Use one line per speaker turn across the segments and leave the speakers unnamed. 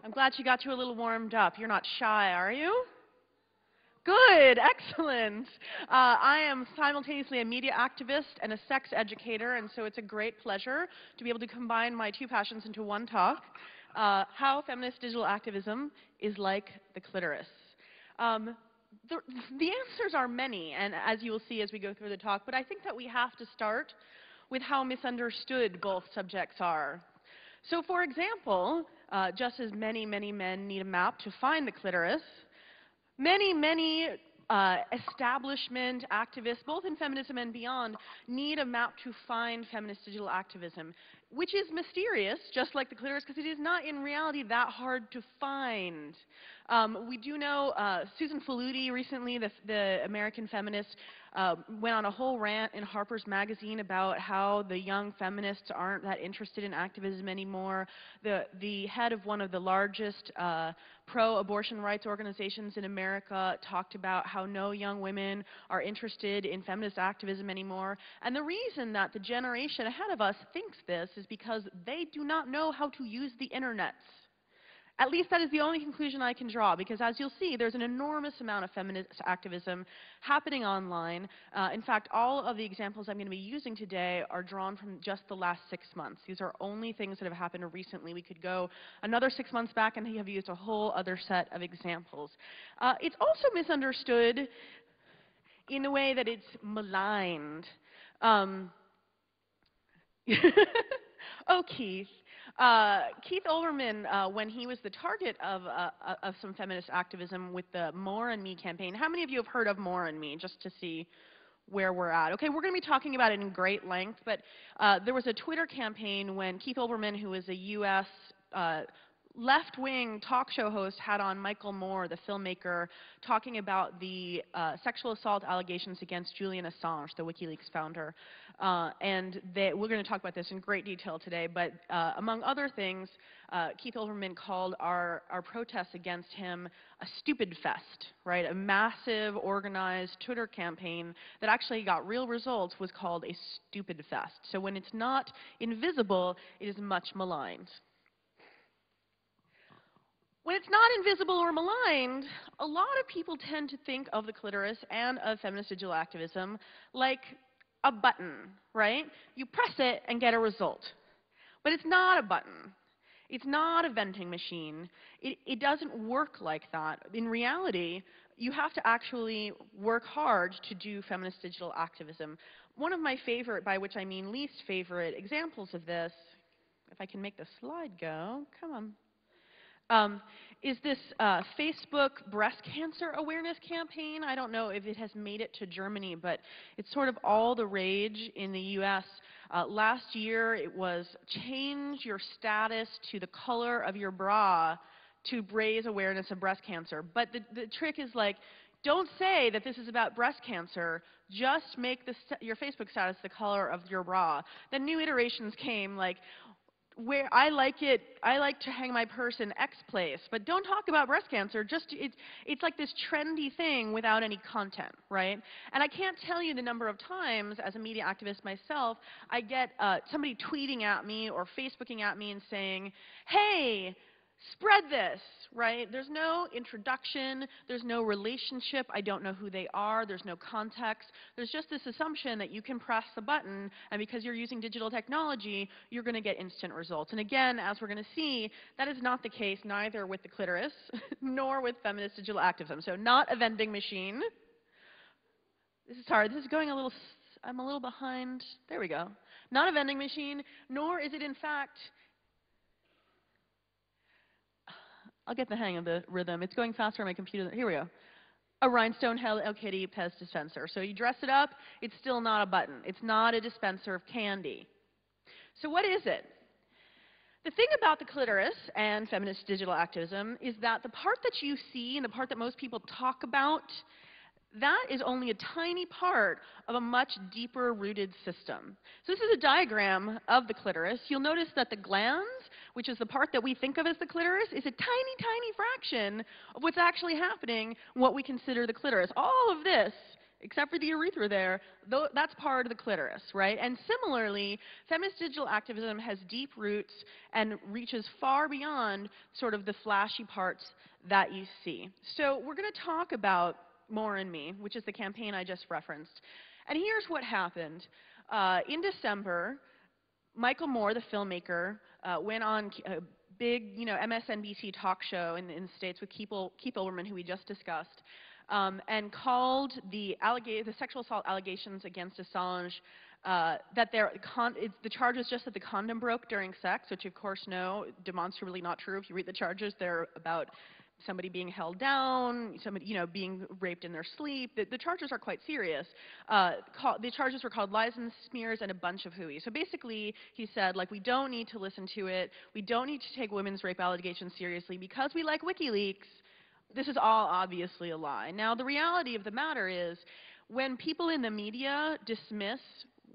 I'm glad she got you a little warmed up. You're not shy, are you? Good, excellent. I am simultaneously a media activist and a sex educator, and so it's a great pleasure to be able to combine my two passions into one talk, how feminist digital activism is like the clitoris. The answers are many, and as you will see as we go through the talk, but I think that we have to start with how misunderstood both subjects are. So for example, just as many men need a map to find the clitoris, many establishment activists, both in feminism and beyond, need a map to find feminist digital activism, which is mysterious, just like the clitoris, because it is not in reality that hard to find. We do know Susan Faludi recently, the American feminist, went on a whole rant in Harper's Magazine about how the young feminists aren't that interested in activism anymore. The head of one of the largest pro-abortion rights organizations in America talked about how no young women are interested in feminist activism anymore. And the reason that the generation ahead of us thinks this is because they do not know how to use the internet. At least that is the only conclusion I can draw, because as you'll see, there's an enormous amount of feminist activism happening online. In fact, all of the examples I'm going to be using today are drawn from just the last 6 months. These are only things that have happened recently. We could go another 6 months back and have used a whole other set of examples. It's also misunderstood in the way that it's maligned. Oh, Keith. Keith Olbermann, when he was the target of some feminist activism with the More and Me campaign. How many of you have heard of More and Me, just to see where we're at? Okay, we're going to be talking about it in great length, but there was a Twitter campaign when Keith Olbermann, who is a U.S. left-wing talk show host, had on Michael Moore, the filmmaker, talking about the sexual assault allegations against Julian Assange, the WikiLeaks founder. And we're going to talk about this in great detail today, but among other things, Keith Olbermann called our protests against him a stupid fest, right? A massive, organized Twitter campaign that actually got real results was called a stupid fest. So when it's not invisible, it is much maligned. When it's not invisible or maligned, a lot of people tend to think of the clitoris and of feminist digital activism like a button, right? You press it and get a result. But it's not a button. It's not a vending machine. It doesn't work like that. In reality, you have to actually work hard to do feminist digital activism. One of my favorite, by which I mean least favorite, examples of this, if I can make the slide go, come on, is this Facebook breast cancer awareness campaign. I don't know if it has made it to Germany, but it's sort of all the rage in the US. Last year it was change your status to the color of your bra to raise awareness of breast cancer. But the trick is, like, don't say that this is about breast cancer, just make your Facebook status the color of your bra. Then new iterations came, like, where I like to hang my purse in X place, but don't talk about breast cancer. Just it's like this trendy thing without any content, right? And I can't tell you the number of times, as a media activist myself, I get somebody tweeting at me or Facebooking at me and saying, "Hey, spread this," right? There's no introduction, there's no relationship, I don't know who they are, there's no context. There's just this assumption that you can press the button, and because you're using digital technology, you're going to get instant results. And again, as we're going to see, that is not the case neither with the clitoris nor with feminist digital activism. So not a vending machine. This is going a little, I'm a little behind. There we go. Not a vending machine, nor is it in fact, I'll get the hang of the rhythm. It's going faster on my computer. Here we go. A rhinestone Hello Kitty Pez dispenser. So you dress it up, it's still not a button. It's not a dispenser of candy. So what is it? The thing about the clitoris and feminist digital activism is that the part that you see and the part that most people talk about, that is only a tiny part of a much deeper rooted system. So this is a diagram of the clitoris. You'll notice that the glans, which is the part that we think of as the clitoris, is a tiny, tiny fraction of what's actually happening in what we consider the clitoris. All of this except for the urethra there, though that's part of the clitoris, right? And similarly, feminist digital activism has deep roots and reaches far beyond sort of the flashy parts that you see. So we're going to talk about More and Me, which is the campaign I just referenced. And here's what happened. In December, Michael Moore, the filmmaker, went on a big, MSNBC talk show in the States with Keith Olbermann, who we just discussed, and called the sexual assault allegations against Assange that the charge was just that the condom broke during sex, which, of course, no, demonstrably not true. If you read the charges, they're about somebody being held down, somebody, being raped in their sleep. The charges are quite serious. The charges were called lies and smears and a bunch of hooey. So basically, he said, like, we don't need to listen to it. We don't need to take women's rape allegations seriously because we like WikiLeaks. This is all obviously a lie. Now, the reality of the matter is, when people in the media dismiss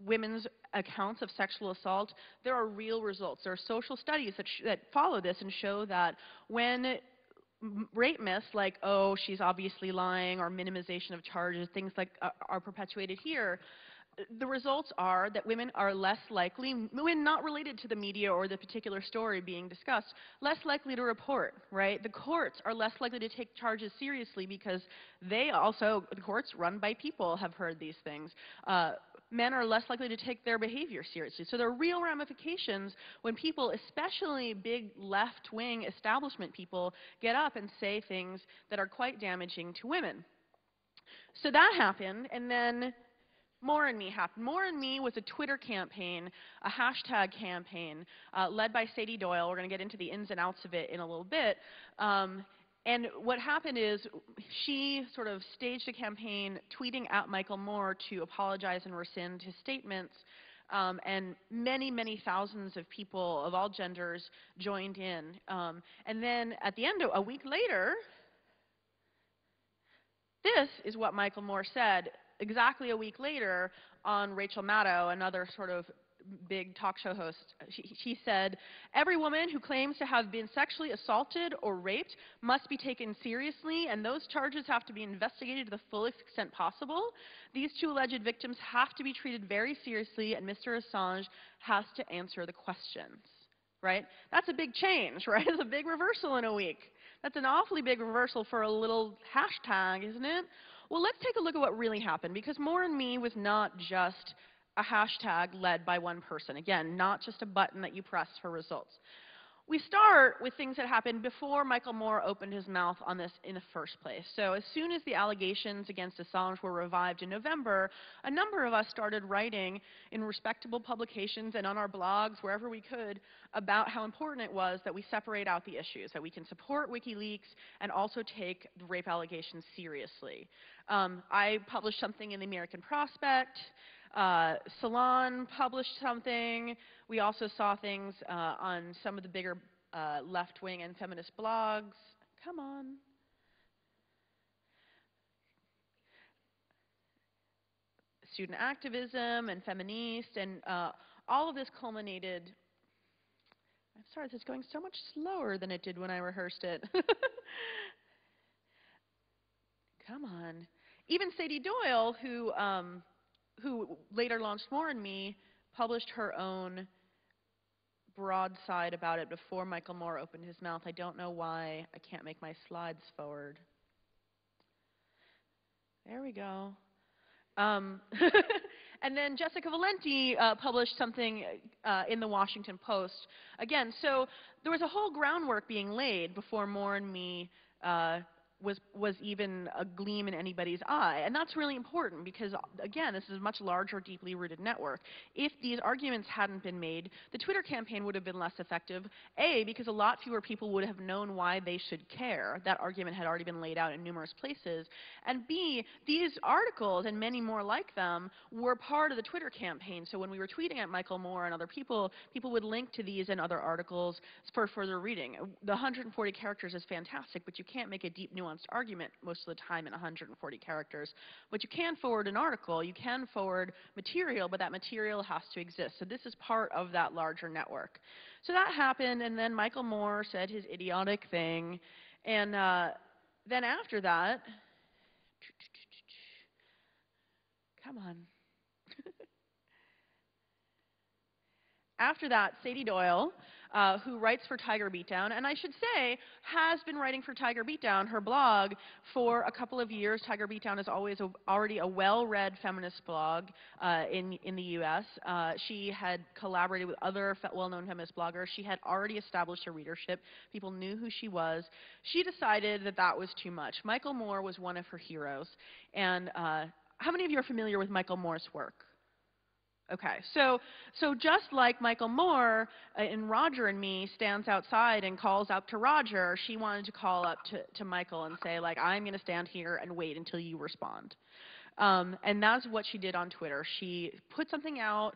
women's accounts of sexual assault, there are real results. There are social studies that follow this and show that when rape myths like, oh, she's obviously lying, or minimization of charges, things like are perpetuated here, the results are that women are less likely, women not related to the media or the particular story being discussed, less likely to report, right? The courts are less likely to take charges seriously because the courts run by people have heard these things. Men are less likely to take their behavior seriously. So there are real ramifications when people, especially big left-wing establishment people, get up and say things that are quite damaging to women. So that happened, and then More and Me happened. More and Me was a Twitter campaign, a hashtag campaign, led by Sadie Doyle. We're going to get into the ins and outs of it in a little bit. And what happened is she sort of staged a campaign tweeting at Michael Moore to apologize and rescind his statements, and many, many thousands of people of all genders joined in. And then at the end, a week later, this is what Michael Moore said exactly a week later on Rachel Maddow, another sort of big talk show host. She said, every woman who claims to have been sexually assaulted or raped must be taken seriously, and those charges have to be investigated to the fullest extent possible. These two alleged victims have to be treated very seriously, and Mr. Assange has to answer the questions. Right? That's a big change, right? It's a big reversal in a week. That's an awfully big reversal for a little hashtag, isn't it? Well, let's take a look at what really happened, because More and Me was not just a hashtag led by one person. Again, not just a button that you press for results. We start with things that happened before Michael Moore opened his mouth on this in the first place. So as soon as the allegations against Assange were revived in November, a number of us started writing in respectable publications and on our blogs, wherever we could, about how important it was that we separate out the issues, that we can support WikiLeaks and also take the rape allegations seriously. I published something in the American Prospect. Salon published something. We also saw things on some of the bigger left-wing and feminist blogs. Come on. Student Activism and Feminist, and all of this culminated. I'm sorry, this is going so much slower than it did when I rehearsed it. Come on. Even Sadie Doyle, who later launched More and Me, published her own broadside about it before Michael Moore opened his mouth. I don't know why I can't make my slides forward. There we go. And then Jessica Valenti published something in the Washington Post. Again, so there was a whole groundwork being laid before More and Me was even a gleam in anybody's eye. And that's really important because, again, this is a much larger, deeply rooted network. If these arguments hadn't been made, the Twitter campaign would have been less effective, A, because a lot fewer people would have known why they should care. That argument had already been laid out in numerous places. And B, these articles, and many more like them, were part of the Twitter campaign. So when we were tweeting at Michael Moore and other people, people would link to these and other articles for further reading. The 140 characters is fantastic, but you can't make a deep, nuanced argument most of the time in 140 characters. But you can forward an article, you can forward material, but that material has to exist. So this is part of that larger network. So that happened, and then Michael Moore said his idiotic thing, and then after that, Come on. After that, Sadie Doyle, who writes for Tiger Beatdown, and I should say has been writing for Tiger Beatdown, her blog, for a couple of years. Tiger Beatdown is already a well-read feminist blog in the U.S. She had collaborated with other well-known feminist bloggers. She had already established her readership. People knew who she was. She decided that that was too much. Michael Moore was one of her heroes. And how many of you are familiar with Michael Moore's work? Okay, so just like Michael Moore in Roger and Me stands outside and calls out to Roger, she wanted to call up to Michael and say, like, I'm going to stand here and wait until you respond. And that's what she did on Twitter. She put something out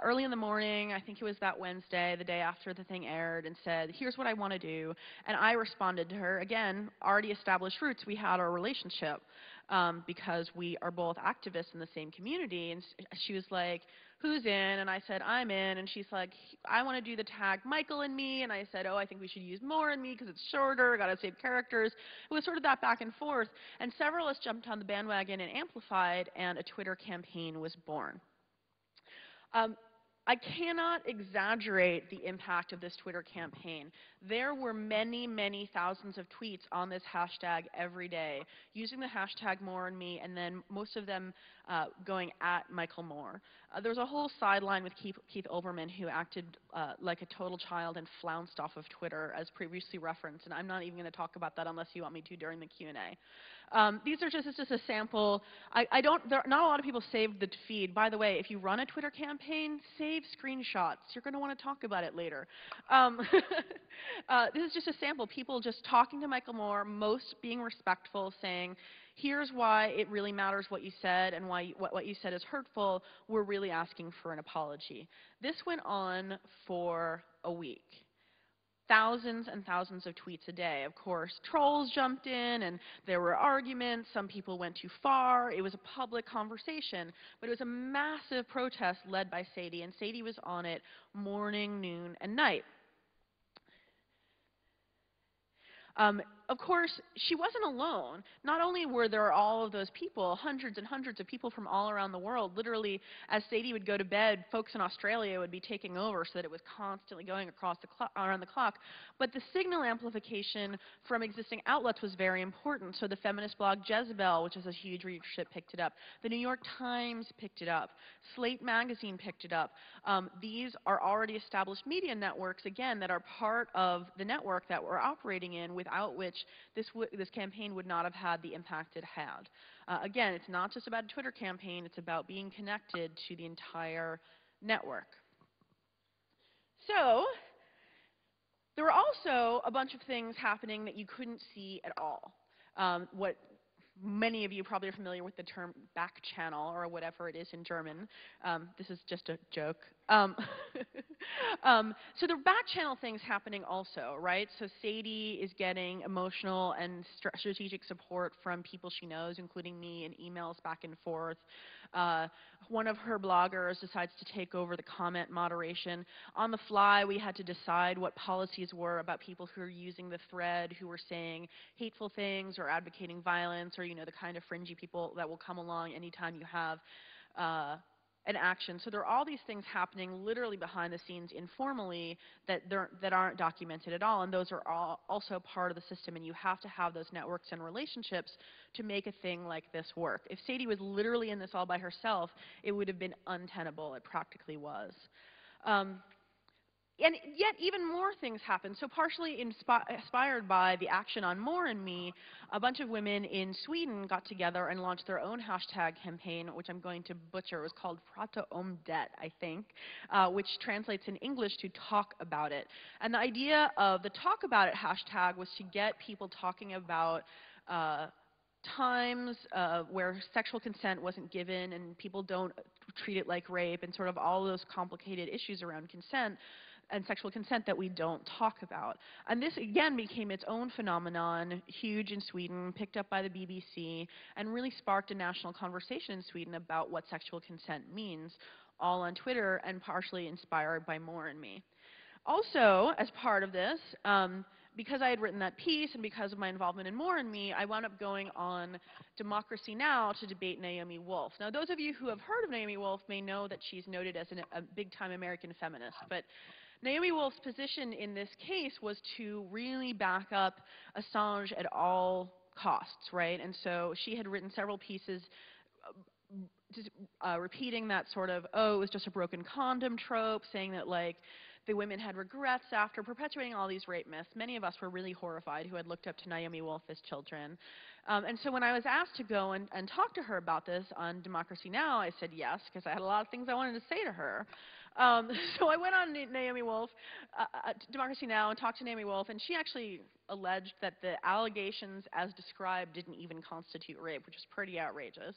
early in the morning, I think it was that Wednesday, the day after the thing aired, and said, here's what I want to do. And I responded to her. Again, already established roots. We had our relationship because we are both activists in the same community. And she was like, who's in? And I said, I'm in. And she's like, I want to do the tag Michael and me. And I said, oh, I think we should use more and me because it's shorter. Got to save characters. It was sort of that back and forth. And several of us jumped on the bandwagon and amplified, and a Twitter campaign was born. I cannot exaggerate the impact of this Twitter campaign. There were many, many thousands of tweets on this hashtag every day, using the hashtag #MooreAndMe, and then most of them going at Michael Moore. There was a whole sideline with Keith Olbermann, who acted like a total child and flounced off of Twitter, as previously referenced, and I'm not even going to talk about that unless you want me to during the Q&A. These are just a sample. Not a lot of people saved the feed. By the way, if you run a Twitter campaign, save screenshots. You're going to want to talk about it later. This is just a sample. People just talking to Michael Moore, most being respectful, saying, here's why it really matters what you said, and why what you said is hurtful. We're really asking for an apology. This went on for a week. Thousands and thousands of tweets a day. Of course, trolls jumped in, and there were arguments. Some people went too far. It was a public conversation, but it was a massive protest led by Sadie, and Sadie was on it morning, noon, and night. Of course, she wasn't alone. Not only were there all of those people, hundreds and hundreds of people from all around the world. Literally, as Sadie would go to bed, folks in Australia would be taking over so that it was constantly going around the clock. But the signal amplification from existing outlets was very important. So the feminist blog Jezebel, which is a huge readership, picked it up. The New York Times picked it up. Slate magazine picked it up. These are already established media networks, again, that are part of the network that we're operating in, without which this campaign would not have had the impact it had. Again, it's not just about a Twitter campaign, it's about being connected to the entire network. So, there were also a bunch of things happening that you couldn't see at all. What many of you probably are familiar with the term back channel, or whatever it is in German. This is just a joke. So there are back channel things happening also, right? So Sadie is getting emotional and strategic support from people she knows, including me, and emails back and forth. One of her bloggers decides to take over the comment moderation. On the fly, we had to decide what policies were about people who are using the thread, who were saying hateful things or advocating violence, or, you know, the kind of fringy people that will come along anytime you have an action. So there are all these things happening literally behind the scenes informally that aren't documented at all, and those are all also part of the system, and you have to have those networks and relationships to make a thing like this work. If Sadie was literally in this all by herself, it would have been untenable. It practically was. And yet even more things happened. So partially inspired by the action on #MooreAndMe, a bunch of women in Sweden got together and launched their own hashtag campaign, which I'm going to butcher. It was called prataomdet, I think, which translates in English to talk about it. And the idea of the talk about it hashtag was to get people talking about times where sexual consent wasn't given and people don't treat it like rape, and sort of all those complicated issues around consent and sexual consent that we don't talk about. And this, again, became its own phenomenon, huge in Sweden, picked up by the BBC, and really sparked a national conversation in Sweden about what sexual consent means, all on Twitter and partially inspired by #MooreAndMe. Also, as part of this, because I had written that piece and because of my involvement in More and Me, I wound up going on Democracy Now! To debate Naomi Wolf. Now, those of you who have heard of Naomi Wolf may know that she's noted as a big-time American feminist, but Naomi Wolf's position in this case was to really back up Assange at all costs, right? And so she had written several pieces repeating that sort of, oh, it was just a broken condom trope, saying that, like, the women had regrets after, perpetuating all these rape myths. Many of us were really horrified who had looked up to Naomi Wolf as children. And so when I was asked to go and talk to her about this on Democracy Now!, I said yes, because I had a lot of things I wanted to say to her. So I went on Naomi Wolf, Democracy Now!, and talked to Naomi Wolf, and she actually alleged that the allegations as described didn't even constitute rape, which is pretty outrageous.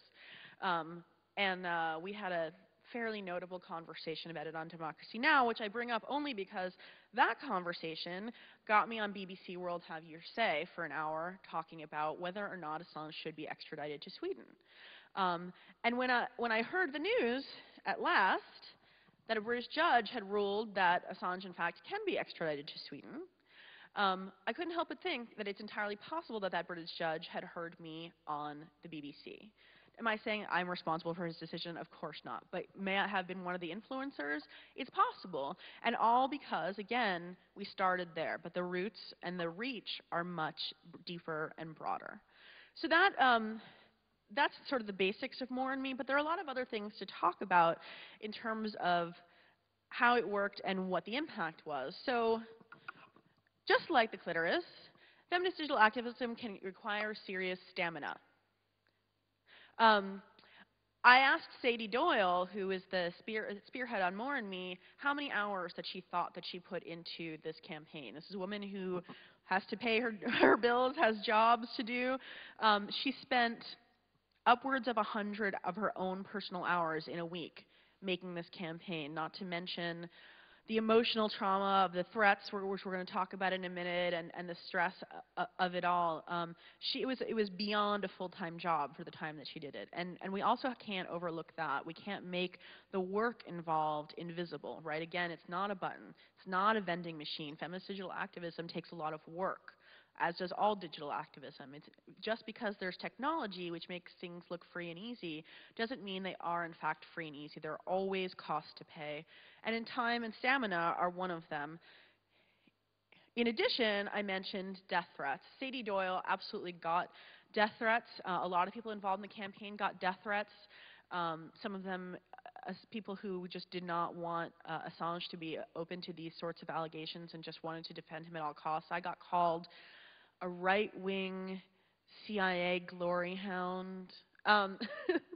We had a fairly notable conversation about it on Democracy Now!, which I bring up only because that conversation got me on BBC World Have Your Say for an hour talking about whether or not Assange should be extradited to Sweden. And when I heard the news, at last, that a British judge had ruled that Assange, in fact, can be extradited to Sweden, I couldn't help but think that it's entirely possible that that British judge had heard me on the BBC. Am I saying I'm responsible for his decision? Of course not. But may I have been one of the influencers? It's possible. And all because, again, we started there. But the roots and the reach are much deeper and broader. So that's sort of the basics of More and Me. But there are a lot of other things to talk about in terms of how it worked and what the impact was. So just like the clitoris, feminist digital activism can require serious stamina. I asked Sadie Doyle, who is the spearhead on More and Me, how many hours that she thought that she put into this campaign. This is a woman who has to pay her bills, has jobs to do. She spent upwards of 100 of her own personal hours in a week making this campaign, not to mention the emotional trauma of the threats, which we're going to talk about in a minute, and the stress of it all. It was beyond a full-time job for the time that she did it. And we also can't overlook that. We can't make the work involved invisible, right? Again, it's not a button. It's not a vending machine. Feminist digital activism takes a lot of work, as does all digital activism. It's just because there's technology which makes things look free and easy doesn't mean they are in fact free and easy. There are always costs to pay, and in time and stamina are one of them. In addition, I mentioned death threats. Sadie Doyle absolutely got death threats. A lot of people involved in the campaign got death threats. Some of them people who just did not want Assange to be open to these sorts of allegations and just wanted to defend him at all costs. I got called a right-wing CIA glory hound. That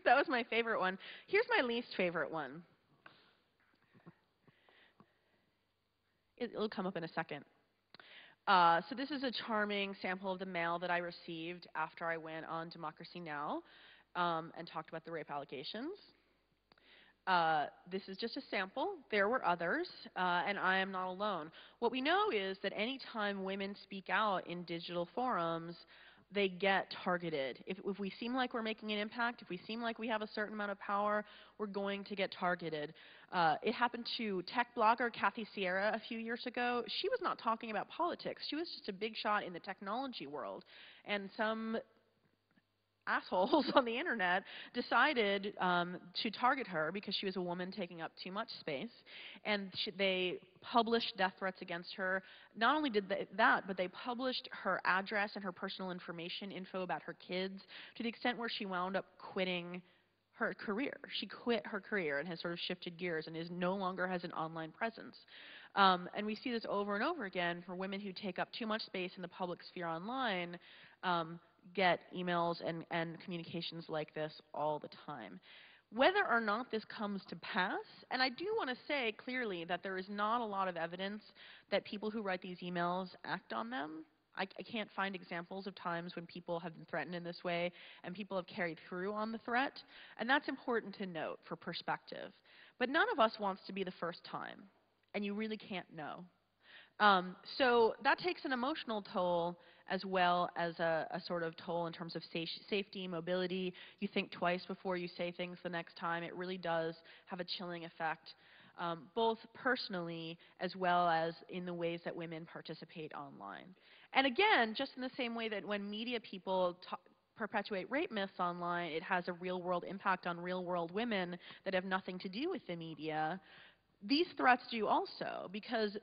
was my favorite one. Here's my least favorite one. It'll come up in a second. So this is a charming sample of the mail that I received after I went on Democracy Now! And talked about the rape allegations. This is just a sample. There were others, and I am not alone. What we know is that any time women speak out in digital forums, they get targeted. If we seem like we're making an impact, if we seem like we have a certain amount of power, we're going to get targeted. It happened to tech blogger Kathy Sierra a few years ago. She was not talking about politics. She was just a big shot in the technology world. And some assholes on the internet decided to target her because she was a woman taking up too much space, and they published death threats against her. Not only did they that, but they published her address and her personal information info about her kids to the extent where she wound up quitting her career. She quit her career and has sort of shifted gears and no longer has an online presence. And we see this over and over again for women who take up too much space in the public sphere online, get emails and communications like this all the time. Whether or not this comes to pass, and I do want to say clearly that there is not a lot of evidence that people who write these emails act on them. I can't find examples of times when people have been threatened in this way and people have carried through on the threat, and that's important to note for perspective. But none of us wants to be the first time, and you really can't know. So that takes an emotional toll as well as a sort of toll in terms of safety, mobility. You think twice before you say things the next time. It really does have a chilling effect. both personally as well as in the ways that women participate online. And again, just in the same way that when media people perpetuate rape myths online, it has a real-world impact on real-world women that have nothing to do with the media. These threats do also, because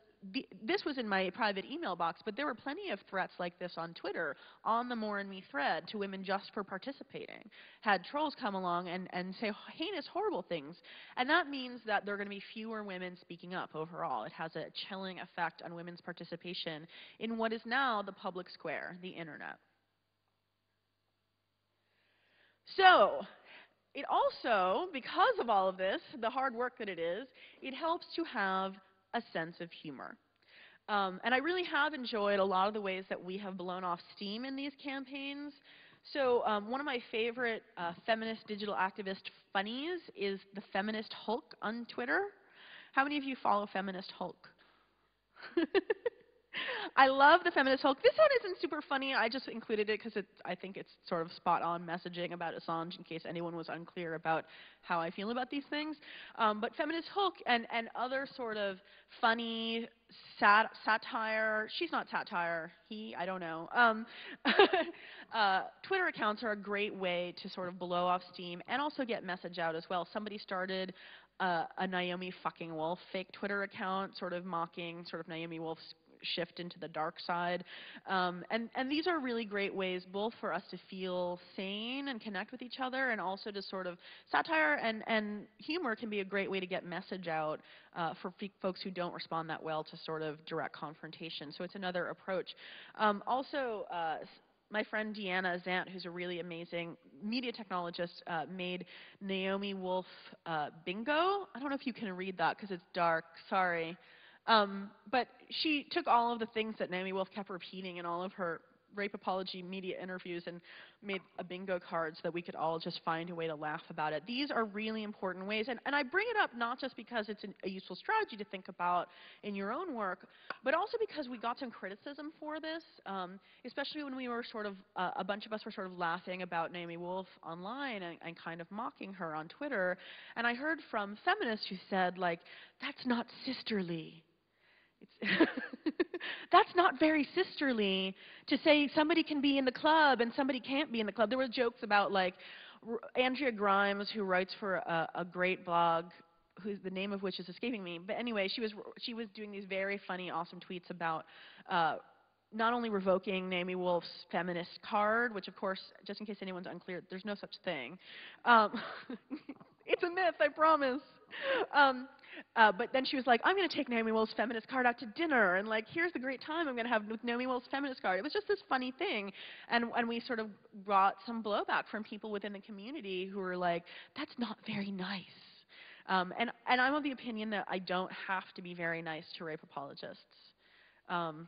this was in my private email box, but there were plenty of threats like this on Twitter, on the More and Me thread, to women just for participating. Had trolls come along and say heinous, horrible things. And that means that there are going to be fewer women speaking up overall. It has a chilling effect on women's participation in what is now the public square, the internet. So, it also, because of all of this, the hard work that it is, it helps to have a sense of humor. And I really have enjoyed a lot of the ways that we have blown off steam in these campaigns. So one of my favorite feminist digital activist funnies is the Feminist Hulk on Twitter. How many of you follow Feminist Hulk? I love the Feminist Hulk. This one isn't super funny. I just included it because I think it's sort of spot-on messaging about Assange in case anyone was unclear about how I feel about these things. But Feminist Hulk and other sort of funny satire, she's not satire, I don't know. Twitter accounts are a great way to sort of blow off steam and also get message out as well. Somebody started a Naomi fucking Wolf fake Twitter account, sort of mocking sort of Naomi Wolf's shift into the dark side. And these are really great ways both for us to feel sane and connect with each other, and also to sort of satire and humor can be a great way to get message out for folks who don't respond that well to sort of direct confrontation. So it's another approach. Also, my friend Deanna Zant, who's a really amazing media technologist, made Naomi Wolf bingo. I don't know if you can read that because it's dark, sorry. But she took all of the things that Naomi Wolf kept repeating in all of her rape apology media interviews and made a bingo card so that we could all just find a way to laugh about it. These are really important ways, and I bring it up not just because it's a useful strategy to think about in your own work, but also because we got some criticism for this, especially when we were sort of, a bunch of us were sort of laughing about Naomi Wolf online and kind of mocking her on Twitter, and I heard from feminists who said, like, that's not sisterly. That's not very sisterly to say somebody can be in the club and somebody can't be in the club. There were jokes about, like, Andrea Grimes, who writes for a great blog, the name of which is escaping me. But anyway, she was doing these very funny, awesome tweets about not only revoking Naomi Wolf's feminist card, which, of course, just in case anyone's unclear, there's no such thing. It's a myth, I promise. But then she was like, I'm going to take Naomi Wolf's feminist card out to dinner, and like, here's the great time I'm going to have with Naomi Wolf's feminist card. It was just this funny thing, and we sort of brought some blowback from people within the community who were like, that's not very nice. And I'm of the opinion that I don't have to be very nice to rape apologists. And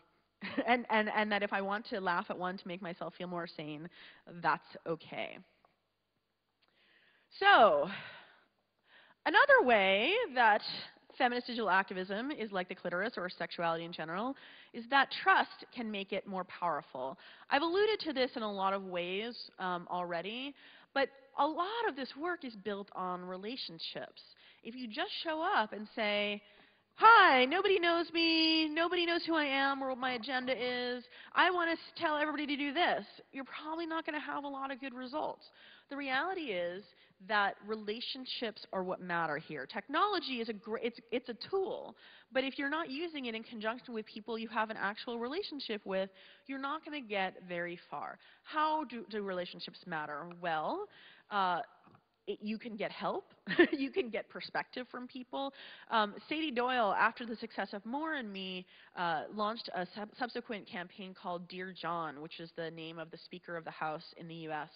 that if I want to laugh at one to make myself feel more sane, that's okay. So, another way that feminist digital activism is like the clitoris, or sexuality in general, is that trust can make it more powerful. I've alluded to this in a lot of ways already, but a lot of this work is built on relationships. If you just show up and say, hi, nobody knows me, nobody knows who I am or what my agenda is, I want to tell everybody to do this, you're probably not going to have a lot of good results. The reality is that relationships are what matter here. Technology is it's a tool, but if you're not using it in conjunction with people you have an actual relationship with, you're not going to get very far. How do relationships matter? Well, you can get help. You can get perspective from people. Sadie Doyle, after the success of More and Me, launched a subsequent campaign called Dear John, which is the name of the Speaker of the House in the U.S.,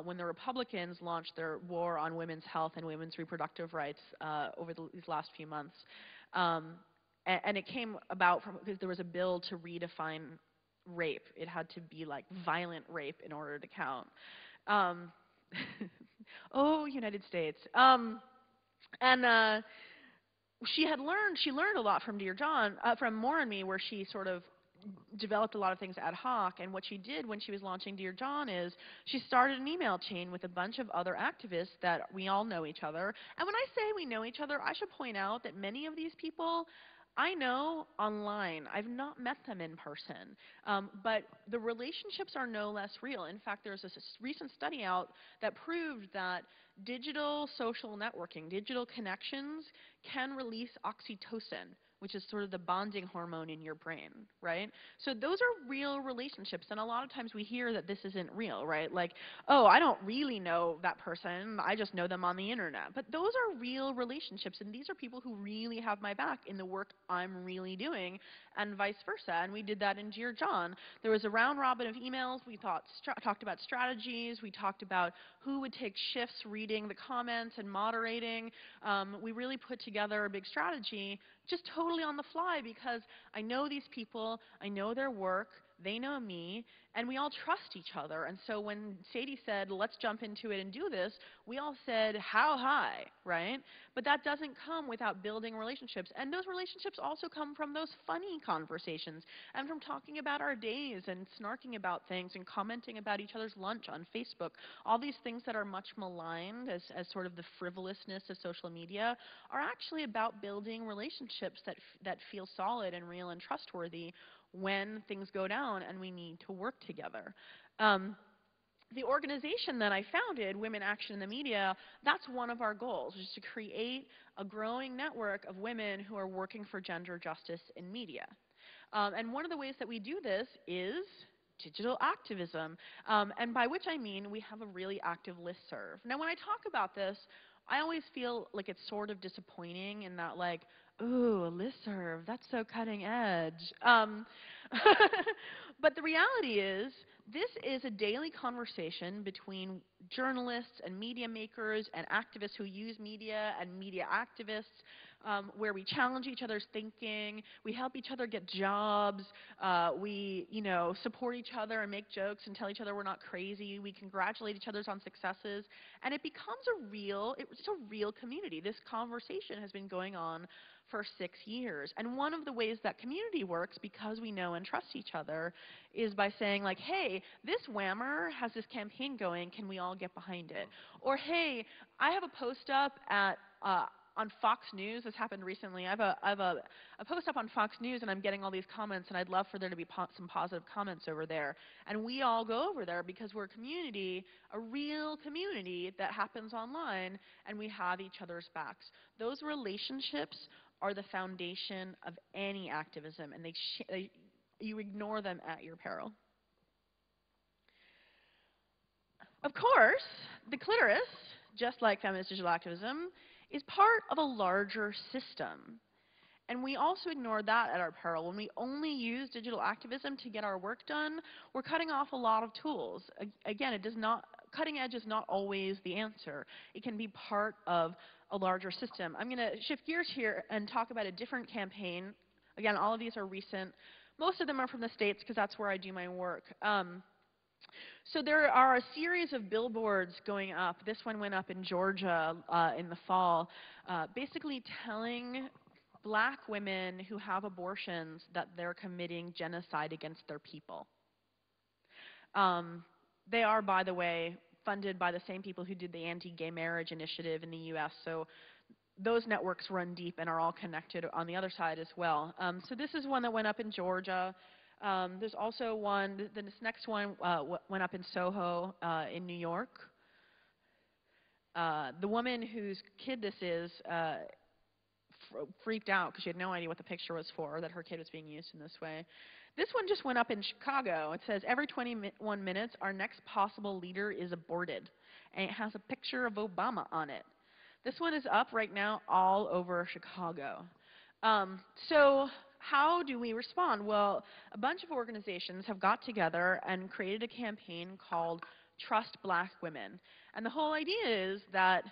when the Republicans launched their war on women's health and women's reproductive rights over these last few months. And it came about because there was a bill to redefine rape. It had to be like violent rape in order to count. Oh, United States. She learned a lot from Dear John, from More and Me, where she sort of developed a lot of things ad hoc, and what she did when she was launching Dear John is she started an email chain with a bunch of other activists that we all know each other. And when I say we know each other, I should point out that many of these people I know online. I've not met them in person. But the relationships are no less real. In fact, there's this recent study out that proved that digital social networking, digital connections, can release oxytocin, which is sort of the bonding hormone in your brain, right? So those are real relationships, and a lot of times we hear that this isn't real, right? Like, oh, I don't really know that person, I just know them on the internet. But those are real relationships, and these are people who really have my back in the work I'm really doing, and vice versa. And we did that in Dear John. There was a round robin of emails. We talked about strategies. We talked about who would take shifts reading the comments and moderating. We really put together a big strategy just totally on the fly because I know these people, I know their work, they know me, and we all trust each other. And so when Sadie said, let's jump into it and do this, we all said, how high, right? But that doesn't come without building relationships. And those relationships also come from those funny conversations and from talking about our days and snarking about things and commenting about each other's lunch on Facebook. All these things that are much maligned as sort of the frivolousness of social media are actually about building relationships that feel solid and real and trustworthy when things go down and we need to work together. The organization that I founded, Women Action in the Media, that's one of our goals, is to create a growing network of women who are working for gender justice in media. And one of the ways that we do this is digital activism, and by which I mean we have a really active listserv. Now when I talk about this, I always feel like it's sort of disappointing in that, like, ooh, a listserv, that's so cutting edge. But the reality is, this is a daily conversation between journalists and media makers and activists who use media and media activists, where we challenge each other's thinking, we help each other get jobs, we, support each other and make jokes and tell each other we're not crazy, we congratulate each other on successes, and it becomes it's a real community. This conversation has been going on for 6 years. And one of the ways that community works, because we know and trust each other, is by saying, like, hey, this whammer has this campaign going, can we all get behind it? Or, hey, I have a post up at on Fox News. This happened recently. I have a post up on Fox News, and I'm getting all these comments, and I'd love for there to be some positive comments over there. And we all go over there because we're a community, a real community that happens online, and we have each other's backs. Those relationships are the foundation of any activism, and you ignore them at your peril. Of course, the clitoris, just like feminist digital activism, is part of a larger system. And we also ignore that at our peril. When we only use digital activism to get our work done, we're cutting off a lot of tools. Again, cutting edge is not always the answer. It can be part of a larger system. I'm going to shift gears here and talk about a different campaign. Again, all of these are recent. Most of them are from the States because that's where I do my work. So there are a series of billboards going up. This one went up in Georgia in the fall, basically telling black women who have abortions that they're committing genocide against their people. They are, by the way, funded by the same people who did the anti-gay marriage initiative in the U.S., so those networks run deep and are all connected on the other side as well. So this is one that went up in Georgia. There's also one, this next one went up in Soho in New York. The woman whose kid this is freaked out because she had no idea what the picture was for, that her kid was being used in this way. This one just went up in Chicago. It says, every 21 minutes, our next possible leader is aborted. And it has a picture of Obama on it. This one is up right now all over Chicago. So how do we respond? Well, a bunch of organizations have got together and created a campaign called Trust Black Women. And the whole idea is that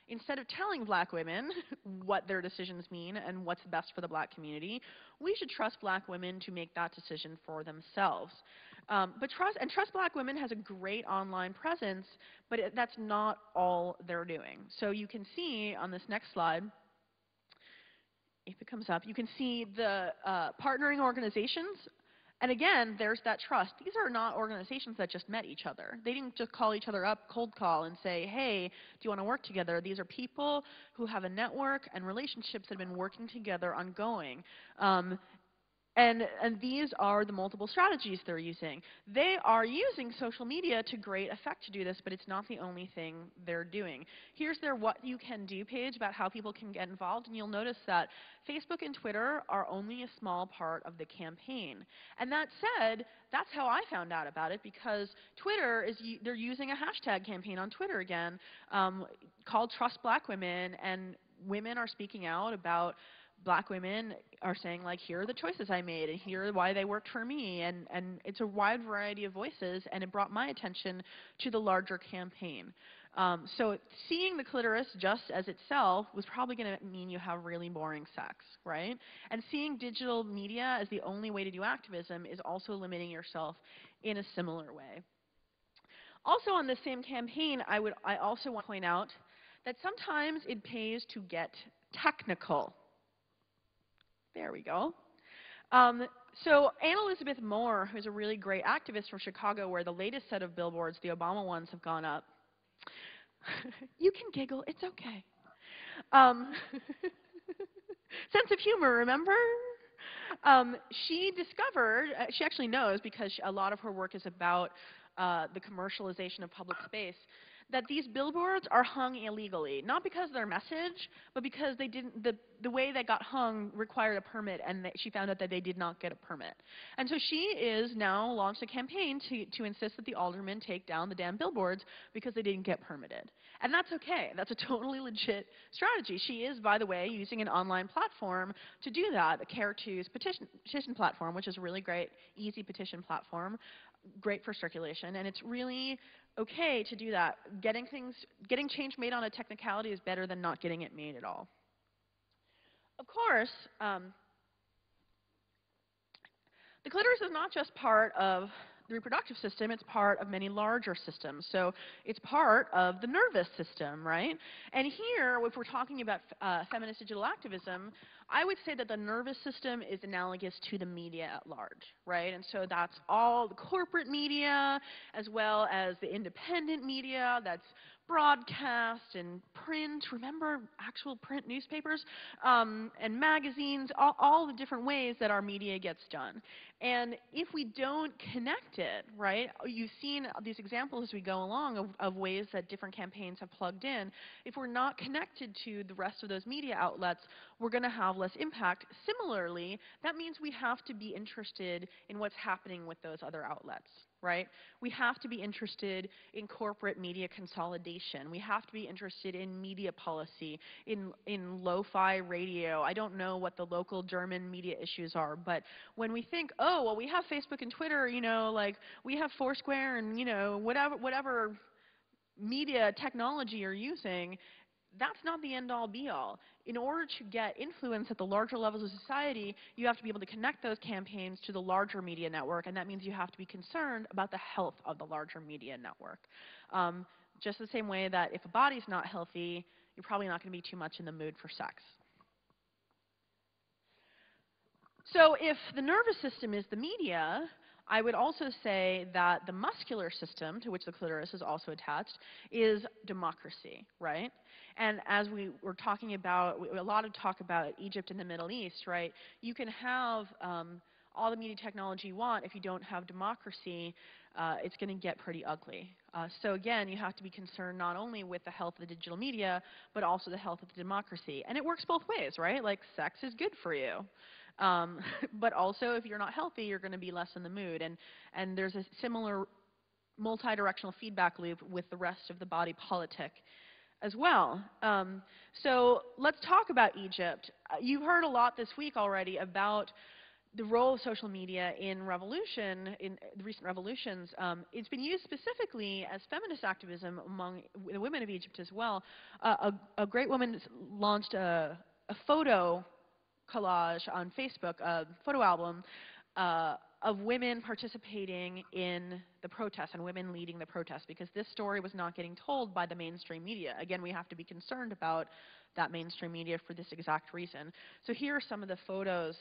instead of telling black women what their decisions mean and what's best for the black community, we should trust black women to make that decision for themselves. Trust Black Women has a great online presence, but that's not all they're doing. So you can see on this next slide, if it comes up, you can see the partnering organizations And again, there's that trust. These are not organizations that just met each other. They didn't just call each other up, cold call, and say, hey, do you want to work together? These are people who have a network and relationships that have been working together ongoing. And these are the multiple strategies they're using. They are using social media to great effect to do this, but it's not the only thing they're doing. Here's their What You Can Do page about how people can get involved, and you'll notice that Facebook and Twitter are only a small part of the campaign. And that said, that's how I found out about it, because Twitter they're using a hashtag campaign on Twitter again called Trust Black Women, and women are speaking out about Black women are saying, like, here are the choices I made, and here are why they worked for me, and it's a wide variety of voices, and it brought my attention to the larger campaign. So seeing the clitoris just as itself was probably going to mean you have really boring sex, right? And seeing digital media as the only way to do activism is also limiting yourself in a similar way. Also on this same campaign, I also want to point out that sometimes it pays to get technical. There we go. So Anne Elizabeth Moore, who's a really great activist from Chicago, where the latest set of billboards, the Obama ones, have gone up. You can giggle, it's okay. Sense of humor, remember? She discovered, she actually knows because a lot of her work is about the commercialization of public space, that these billboards are hung illegally, not because of their message, but because they didn't, the way they got hung required a permit, and she found out that they did not get a permit. And so she is now launched a campaign to insist that the aldermen take down the damn billboards because they didn't get permitted. And that's okay. That's a totally legit strategy. She is, by the way, using an online platform to do that, a Care2's petition platform, which is a really great, easy petition platform, great for circulation, and it's really okay to do that. Getting change made on a technicality is better than not getting it made at all. Of course, the clitoris is not just part of the reproductive system, it's part of many larger systems. So it's part of the nervous system, right? And here, if we're talking about feminist digital activism, I would say that the nervous system is analogous to the media at large, right? And so that's all the corporate media, as well as the independent media, that's broadcast and print, remember actual print newspapers, and magazines, all the different ways that our media gets done. And if we don't connect it, right, you've seen these examples as we go along of ways that different campaigns have plugged in. If we're not connected to the rest of those media outlets, we're going to have less impact. Similarly, that means we have to be interested in what's happening with those other outlets, right? We have to be interested in corporate media consolidation. We have to be interested in media policy, in lo-fi radio. I don't know what the local German media issues are, but when we think, oh, well, we have Facebook and Twitter, you know, like we have Foursquare and, you know, whatever media technology you're using, that's not the end-all, be-all. In order to get influence at the larger levels of society, you have to be able to connect those campaigns to the larger media network, and that means you have to be concerned about the health of the larger media network. Just the same way that if a body's not healthy, you're probably not going to be too much in the mood for sex. So if the nervous system is the media, I would also say that the muscular system, to which the clitoris is also attached, is democracy, right? And as we were talking about, a lot of talk about Egypt and the Middle East, right? You can have all the media technology you want. If you don't have democracy, it's going to get pretty ugly. So again, you have to be concerned not only with the health of the digital media, but also the health of the democracy. And it works both ways, right? Like, sex is good for you. But also, if you're not healthy, you're going to be less in the mood. And there's a similar multi-directional feedback loop with the rest of the body politic as well. So let's talk about Egypt. You've heard a lot this week already about the role of social media in revolution, in the recent revolutions. It's been used specifically as feminist activism among the women of Egypt as well. A great woman launched a photo collage on Facebook, a photo album of women participating in the protests and women leading the protests, because this story was not getting told by the mainstream media. Again, we have to be concerned about that mainstream media for this exact reason. So here are some of the photos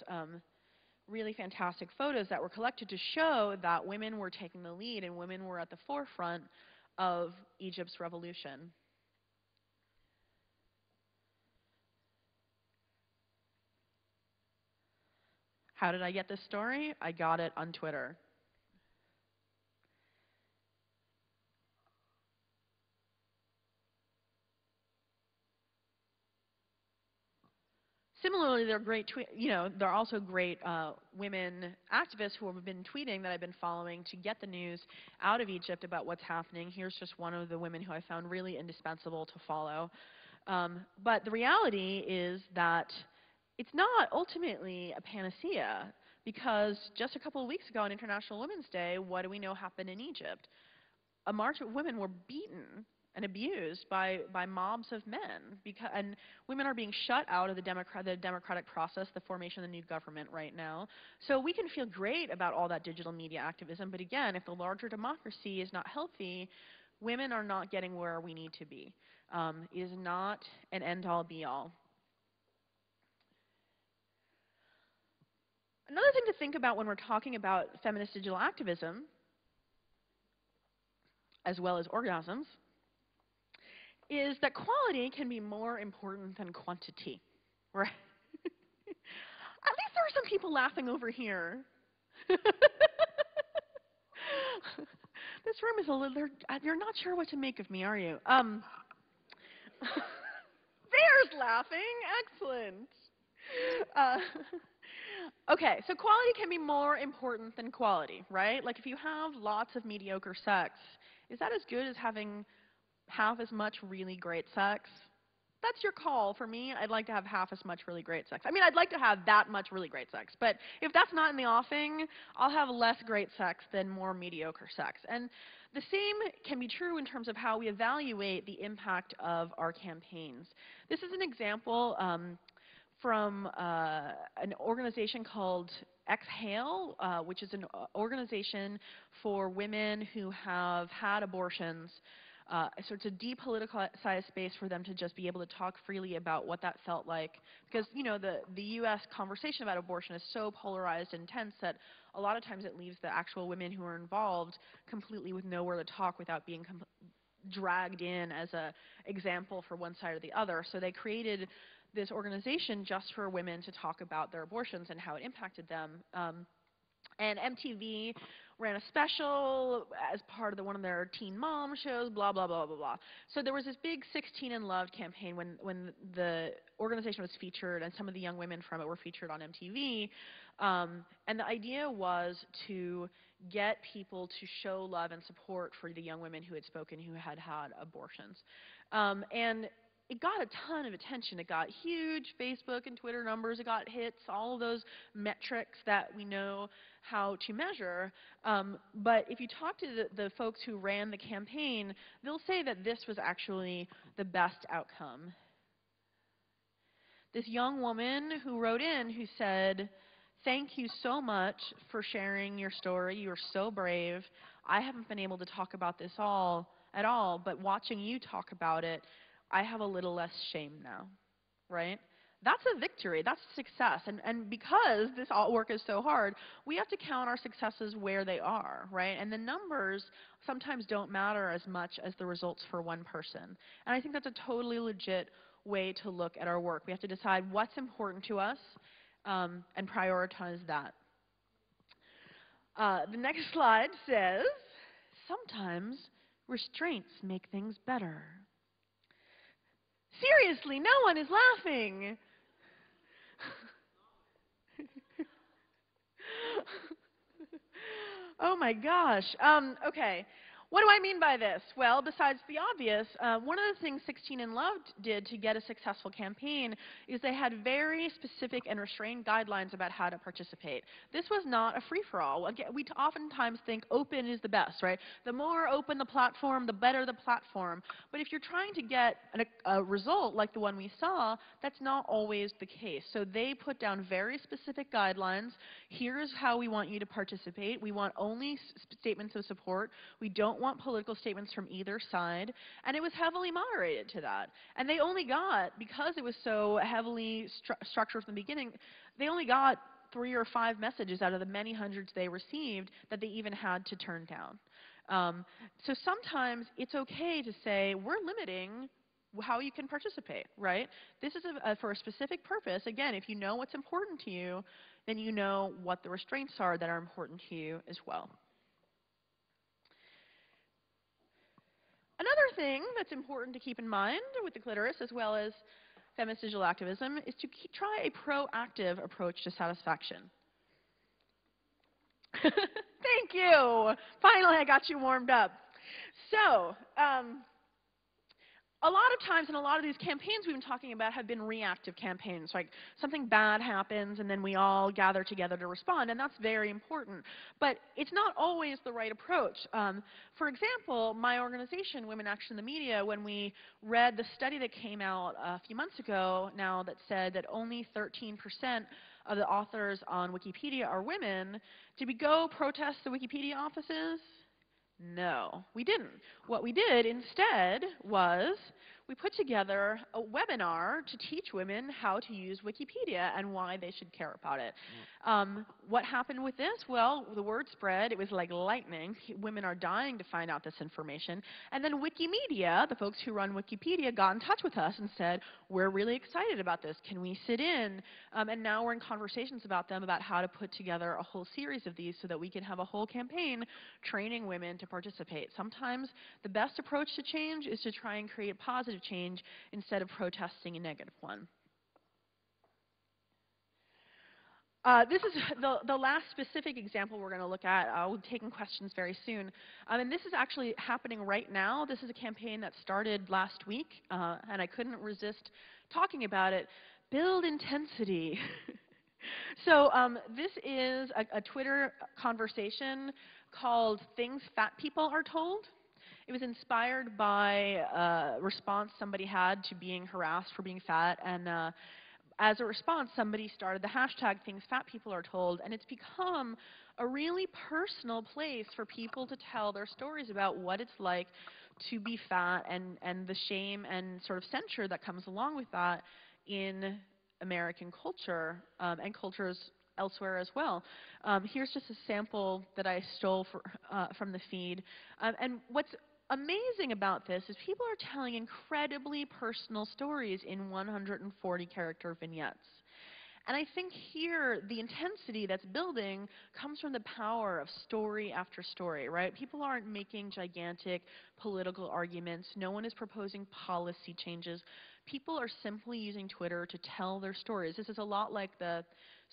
really fantastic photos that were collected to show that women were taking the lead and women were at the forefront of Egypt's revolution. How did I get this story? I got it on Twitter. Similarly, they're great, there are also great women activists who have been tweeting that I've been following to get the news out of Egypt about what's happening. Here's just one of the women who I found really indispensable to follow. But the reality is that it's not ultimately a panacea, because just a couple of weeks ago on International Women's Day, what do we know happened in Egypt? A march of women were beaten and abused by mobs of men, and women are being shut out of the democratic process, the formation of the new government right now. So we can feel great about all that digital media activism, but again, if the larger democracy is not healthy, women are not getting where we need to be. It is not an end-all, be-all. Another thing to think about when we're talking about feminist digital activism, as well as orgasms, is that quality can be more important than quantity, right? At least there are some people laughing over here. This room is a little, you're not sure what to make of me, are you? Bear's laughing, excellent. Okay, so quality can be more important than quality, right? Like if you have lots of mediocre sex, is that as good as having half as much really great sex? That's your call. For me, I'd like to have half as much really great sex. I mean, I'd like to have that much really great sex, but if that's not in the offing, I'll have less great sex than more mediocre sex. And the same can be true in terms of how we evaluate the impact of our campaigns. This is an example from an organization called Exhale, which is an organization for women who have had abortions. So it's a depoliticized space for them to just be able to talk freely about what that felt like. Because, the U.S. conversation about abortion is so polarized and tense that a lot of times it leaves the actual women who are involved completely with nowhere to talk without being dragged in as an example for one side or the other. So they created this organization just for women to talk about their abortions and how it impacted them. And MTV ran a special as part of one of their teen mom shows, blah, blah, blah, blah, blah. So there was this big 16 and Loved campaign when the organization was featured, and some of the young women from it were featured on MTV. And the idea was to get people to show love and support for the young women who had spoken who had had abortions. And it got a ton of attention. It got huge Facebook and Twitter numbers. It got hits, all of those metrics that we know how to measure. But if you talk to the folks who ran the campaign, they'll say that this was actually the best outcome. This young woman who wrote in who said, "Thank you so much for sharing your story. You're so brave. I haven't been able to talk about this at all, but watching you talk about it, I have a little less shame now," right? That's a victory. That's a success. And because this work is so hard, we have to count our successes where they are, right? And the numbers sometimes don't matter as much as the results for one person. And I think that's a totally legit way to look at our work. We have to decide what's important to us and prioritize that. The next slide says, sometimes restraints make things better. Seriously, no one is laughing. Oh my gosh. Okay. What do I mean by this? Well, besides the obvious, one of the things 16 and Loved did to get a successful campaign is they had very specific and restrained guidelines about how to participate. This was not a free-for-all. We oftentimes think open is the best, right? The more open the platform, the better the platform. But if you're trying to get a result like the one we saw, that's not always the case. So they put down very specific guidelines. Here's how we want you to participate. We want only statements of support. We don't want political statements from either side, and it was heavily moderated to that. And they only got, because it was so heavily structured from the beginning, they only got 3 or 5 messages out of the many hundreds they received that they even had to turn down. So sometimes it's okay to say, we're limiting how you can participate, right? This is for a specific purpose. Again, if you know what's important to you, then you know what the restraints are that are important to you as well. Another thing that's important to keep in mind with the clitoris, as well as feminist digital activism, is to try a proactive approach to satisfaction. Thank you! Finally, I got you warmed up. So, a lot of times in a lot of these campaigns we've been talking about have been reactive campaigns, like something bad happens and then we all gather together to respond, and that's very important. But it's not always the right approach. For example, my organization, Women Action in the Media, when we read the study that came out a few months ago now that said that only 13% of the authors on Wikipedia are women, did we go protest the Wikipedia offices? No, we didn't. What we did instead was we put together a webinar to teach women how to use Wikipedia and why they should care about it. What happened with this? Well, the word spread. It was like lightning. Women are dying to find out this information. And then Wikimedia, the folks who run Wikipedia, got in touch with us and said, we're really excited about this. Can we sit in? And now we're in conversations about them about how to put together a whole series of these so that we can have a whole campaign training women to participate. Sometimes the best approach to change is to try and create positive change instead of protesting a negative one. This is the last specific example we're going to look at. We'll be taking questions very soon. And this is actually happening right now. This is a campaign that started last week, and I couldn't resist talking about it. Build intensity. So this is a Twitter conversation called Things Fat People Are Told. It was inspired by a response somebody had to being harassed for being fat, and as a response, somebody started the hashtag Things Fat People Are Told, and it's become a really personal place for people to tell their stories about what it's like to be fat and the shame and sort of censure that comes along with that in American culture and cultures elsewhere as well. Here's just a sample that I stole from the feed. And what's amazing about this is people are telling incredibly personal stories in 140-character vignettes. And I think here the intensity that's building comes from the power of story after story, right? People aren't making gigantic political arguments. No one is proposing policy changes. People are simply using Twitter to tell their stories. This is a lot like the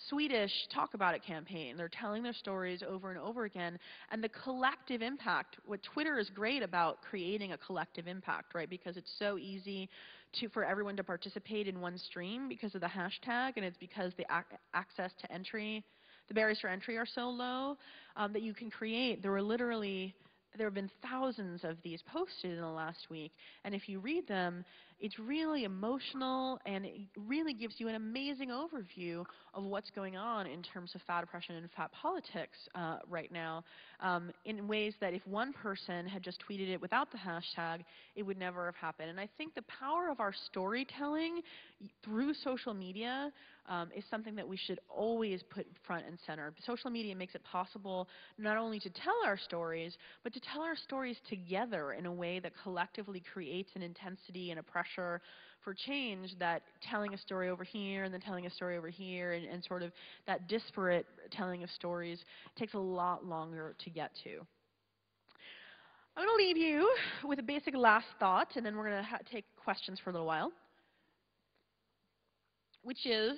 Swedish Talk About It campaign. They're telling their stories over and over again, and the collective impact, what Twitter is great about creating a collective impact, right, because it's so easy for everyone to participate in one stream because of the hashtag, and it's because the access to entry, the barriers for entry are so low that you can create. There have been thousands of these posted in the last week, and if you read them, it's really emotional, and it really gives you an amazing overview of what's going on in terms of fat oppression and fat politics right now in ways that if one person had just tweeted it without the hashtag, it would never have happened. And I think the power of our storytelling through social media is something that we should always put front and center. Social media makes it possible not only to tell our stories, but to tell our stories together in a way that collectively creates an intensity and a pressure for change that telling a story over here and then telling a story over here and sort of that disparate telling of stories takes a lot longer to get to. I'm going to leave you with a basic last thought, and then we're going to take questions for a little while, which is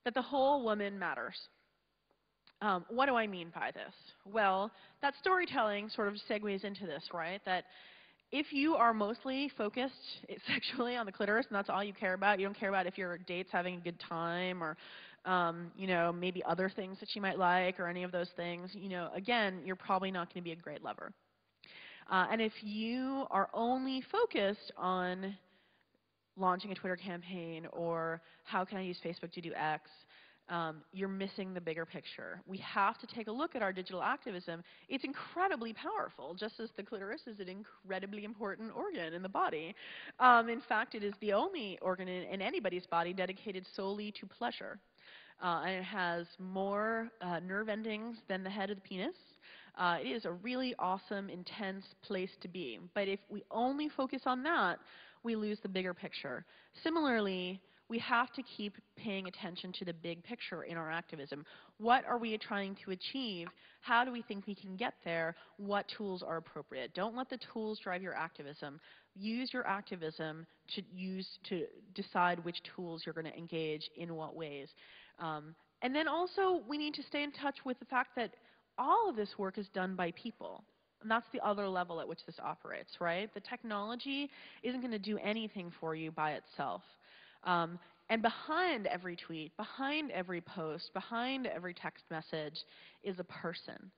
that the whole woman matters. What do I mean by this? Well, that storytelling sort of segues into this, right? That if you are mostly focused sexually on the clitoris and that's all you care about, you don't care about if your date's having a good time or you know, maybe other things that she might like or any of those things, you know, again, you're probably not going to be a great lover. And if you are only focused on launching a Twitter campaign or how can I use Facebook to do X, you're missing the bigger picture. We have to take a look at our digital activism. It's incredibly powerful, just as the clitoris is an incredibly important organ in the body. In fact, it is the only organ in anybody's body dedicated solely to pleasure. and it has more nerve endings than the head of the penis. It is a really awesome, intense place to be. But if we only focus on that, we lose the bigger picture. Similarly, we have to keep paying attention to the big picture in our activism. What are we trying to achieve? How do we think we can get there? What tools are appropriate? Don't let the tools drive your activism. Use your activism to decide which tools you're going to engage in what ways. And then also, we need to stay in touch with the fact that all of this work is done by people. And that's the other level at which this operates, right? The technology isn't going to do anything for you by itself. And behind every tweet, behind every post, behind every text message is a person.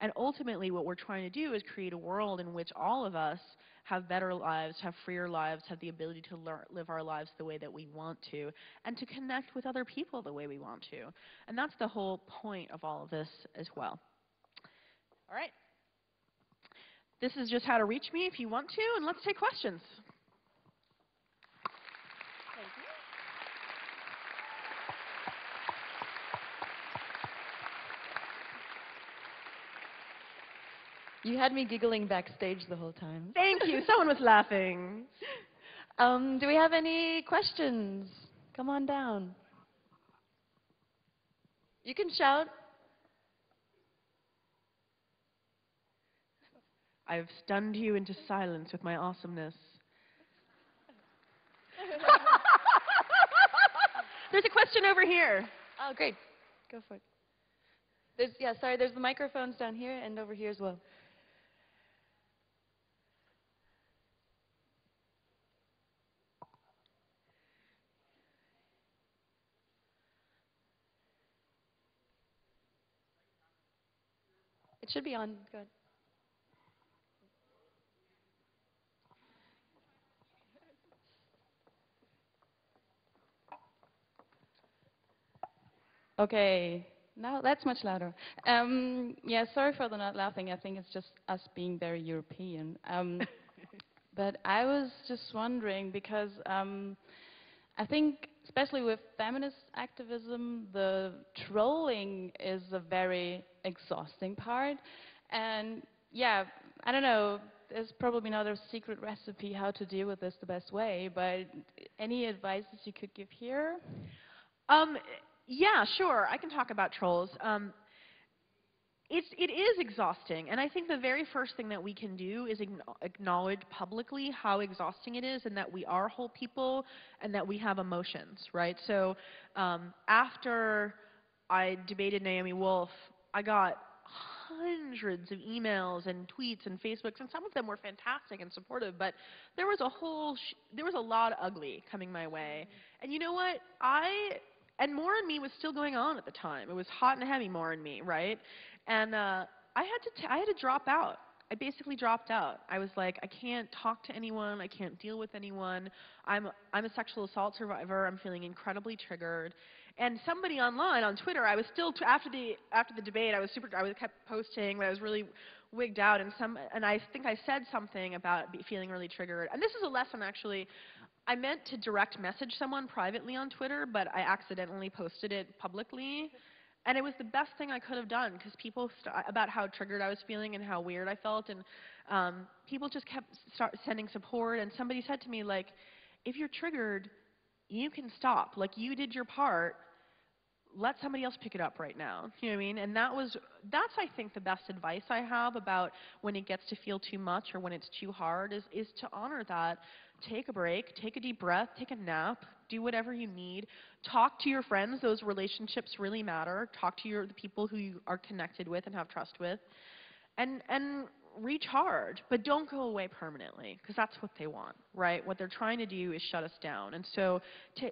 And ultimately, what we're trying to do is create a world in which all of us have better lives, have freer lives, have the ability to live our lives the way that we want to, and to connect with other people the way we want to. And that's the whole point of all of this as well. All right. This is just how to reach me if you want to, and let's take questions. Thank you.
You had me giggling backstage the whole time.
Thank you. Someone was laughing.
Do we have any questions? Come on down. You can shout.
I've stunned you into silence with my awesomeness. There's a question over here.
Oh, great. Go for it. There's the microphones down here and over here as well. It should be on. Go ahead. Okay, now that's much louder. Yeah, sorry for the not laughing. I think it's just us being very European. But I was just wondering because I think, especially with feminist activism, the trolling is a very exhausting part. And yeah, I don't know, there's probably not a secret recipe how to deal with this the best way, but any advices you could give here?
Yeah, sure. I can talk about trolls. It is exhausting, and I think the very first thing that we can do is acknowledge publicly how exhausting it is, and that we are whole people, and that we have emotions, right? So after I debated Naomi Wolf, I got hundreds of emails and tweets and Facebooks, and some of them were fantastic and supportive, but there was a lot of ugly coming my way. And you know what? And More and Me was still going on at the time. It was hot and heavy More and Me, right? And I had to drop out. I basically dropped out. I was like, I can't talk to anyone. I can't deal with anyone. I'm a sexual assault survivor. I'm feeling incredibly triggered. And somebody online on Twitter, I was still after the debate, I kept posting, but I was really wigged out. And I think I said something about feeling really triggered. And this is a lesson, actually. I meant to direct message someone privately on Twitter, but I accidentally posted it publicly. And it was the best thing I could have done, because people, about how triggered I was feeling and how weird I felt, and people just kept sending support. And somebody said to me, like, if you're triggered, you can stop. Like, you did your part. Let somebody else pick it up right now. You know what I mean? And that's I think the best advice I have about when it gets to feel too much or when it's too hard is to honor that. Take a break, take a deep breath, take a nap, do whatever you need. Talk to your friends. Those relationships really matter. Talk to the people who you are connected with and have trust with. And recharge, but don't go away permanently, because that's what they want, right? What they're trying to do is shut us down. And so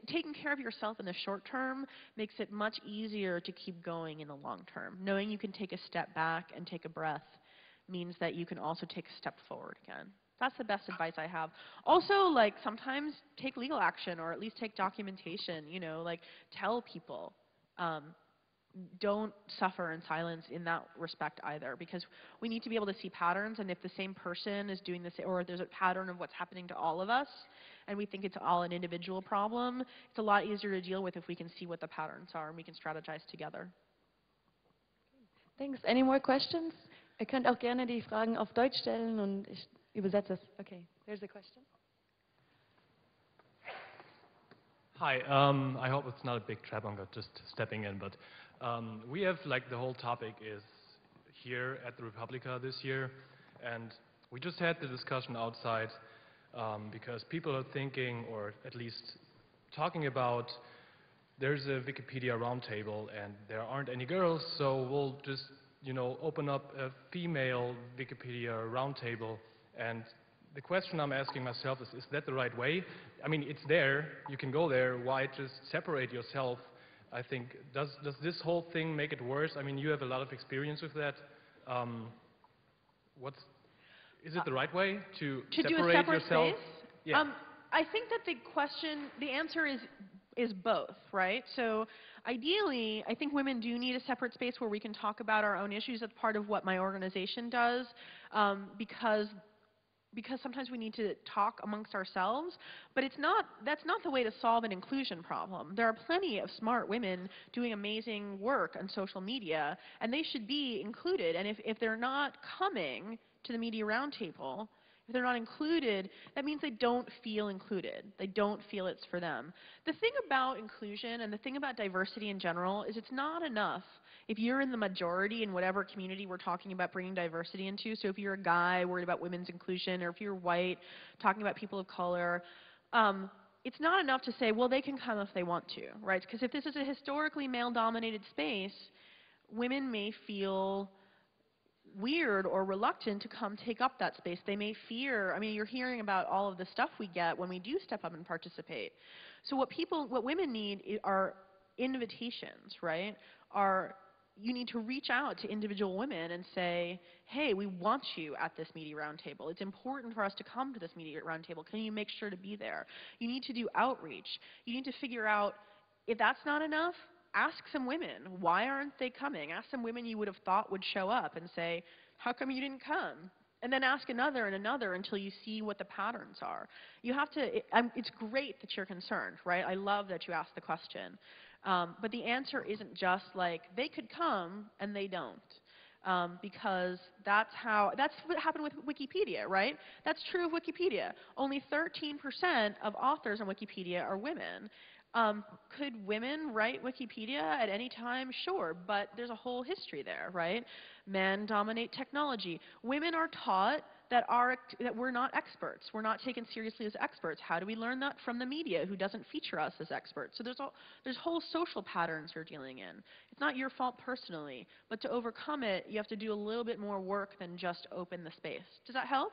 taking care of yourself in the short term makes it much easier to keep going in the long term. Knowing you can take a step back and take a breath means that you can also take a step forward again. That's the best advice I have. Also, like, sometimes take legal action, or at least take documentation, you know, like, tell people. don't suffer in silence in that respect either, because we need to be able to see patterns, and if the same person is doing this, or there's a pattern of what's happening to all of us, and we think it's all an individual problem, it's a lot easier to deal with if we can see what the patterns are and we can strategize together.
Thanks. Any more questions? Ihr könnt auch gerne die Fragen auf Deutsch stellen und ich übersetze es. Okay, there's a question.
Hi, I hope it's not a big trap. I'm just stepping in, but we have, like, the whole topic is here at the Republica this year, and we just had the discussion outside because people are thinking, or at least talking about, there's a Wikipedia roundtable and there aren't any girls, so we'll just, you know, open up a female Wikipedia roundtable. And the question I'm asking myself is that the right way? I mean, it's there, you can go there, why just separate yourself? I think, does this whole thing make it worse? I mean, you have a lot of experience with that. Is it the right way to separate
do a separate
yourself?
Space?
Yeah.
I think that the answer is both, right? So ideally, I think women do need a separate space where we can talk about our own issues. That's part of what my organization does, because sometimes we need to talk amongst ourselves, but that's not the way to solve an inclusion problem. There are plenty of smart women doing amazing work on social media, and they should be included. And if they're not coming to the media roundtable, if they're not included, that means they don't feel included. They don't feel it's for them. The thing about inclusion and the thing about diversity in general is it's not enough if you're in the majority in whatever community we're talking about bringing diversity into. So if you're a guy worried about women's inclusion, or if you're white talking about people of color, it's not enough to say, well, they can come if they want to, right? Because if this is a historically male-dominated space, women may feel weird or reluctant to come take up that space. They may fear, I mean, you're hearing about all of the stuff we get when we do step up and participate. So what women need are invitations, right? You need to reach out to individual women and say, hey, we want you at this media roundtable. It's important for us to come to this media roundtable. Can you make sure to be there? You need to do outreach. You need to figure out, if that's not enough, ask some women, why aren't they coming? Ask some women you would have thought would show up and say, how come you didn't come? And then ask another and another until you see what the patterns are. You have to, it's great that you're concerned, right? I love that you asked the question. But the answer isn't just like, they could come and they don't. Because that's what happened with Wikipedia, right? That's true of Wikipedia. Only 13% of authors on Wikipedia are women. Could women write Wikipedia at any time? Sure, but there's a whole history there, right? Men dominate technology. Women are taught that we're not experts. We're not taken seriously as experts. How do we learn that? From the media, who doesn't feature us as experts. So there's whole social patterns you're dealing in. It's not your fault personally, but to overcome it, you have to do a little bit more work than just open the space. Does that help?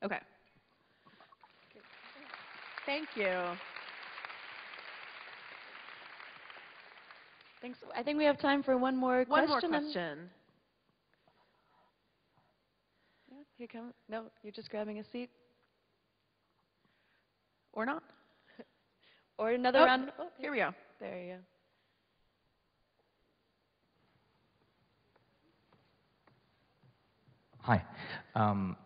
Okay. Thank you.
Thanks. I think we have time for one more question.
One more question.
Yeah, here come. No, you're just grabbing a seat.
Or not.
Or another round. Oh,
here we go.
There you go.
Hi.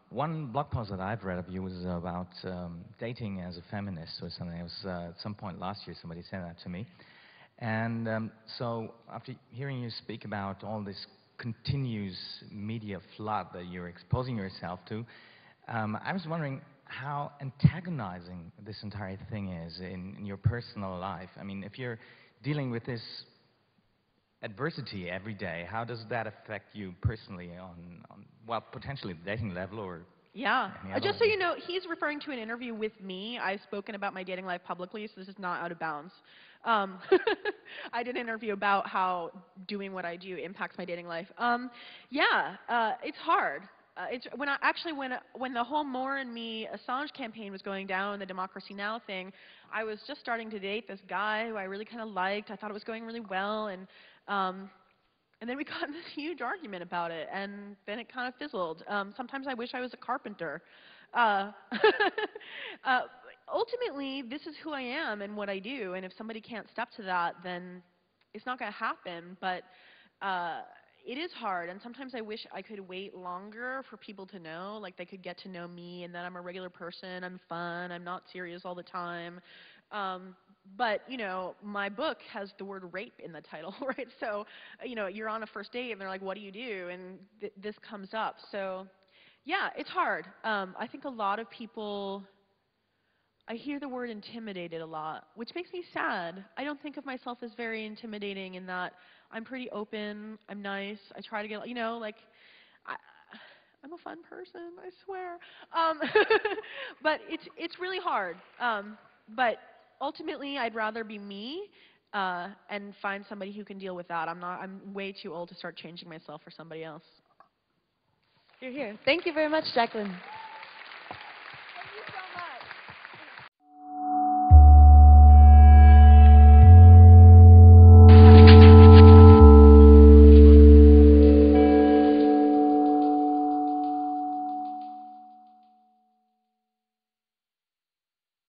One blog post that I've read of you was about dating as a feminist or something. It was at some point last year somebody sent that to me. And so after hearing you speak about all this continuous media flood that you're exposing yourself to, I was wondering how antagonizing this entire thing is in your personal life. I mean, if you're dealing with this adversity every day, how does that affect you personally on well, potentially the dating level or...
Yeah. Just so you know, he's referring to an interview with me. I've spoken about my dating life publicly, so this is not out of bounds. I did an interview about how doing what I do impacts my dating life. It's hard. When the whole More and Me Assange campaign was going down, the Democracy Now! Thing, I was just starting to date this guy who I really kind of liked. I thought it was going really well, and then we got in this huge argument about it, and then it kind of fizzled. Sometimes I wish I was a carpenter. Ultimately, this is who I am and what I do, and if somebody can't step to that, then it's not going to happen, but it is hard, and sometimes I wish I could wait longer for people to know, like they could get to know me and that I'm a regular person, I'm fun, I'm not serious all the time. But, you know, my book has the word rape in the title, right? So, you know, you're on a first date and they're like, what do you do? And this comes up. So, yeah, it's hard. I think a lot of people, I hear the word intimidated a lot, which makes me sad. I don't think of myself as very intimidating in that I'm pretty open, I'm nice, I try to get, you know, like, I'm a fun person, I swear. But it's really hard. But ultimately, I'd rather be me and find somebody who can deal with that. I'm way too old to start changing myself for somebody else.
You're here. Thank you very much, Jaclyn.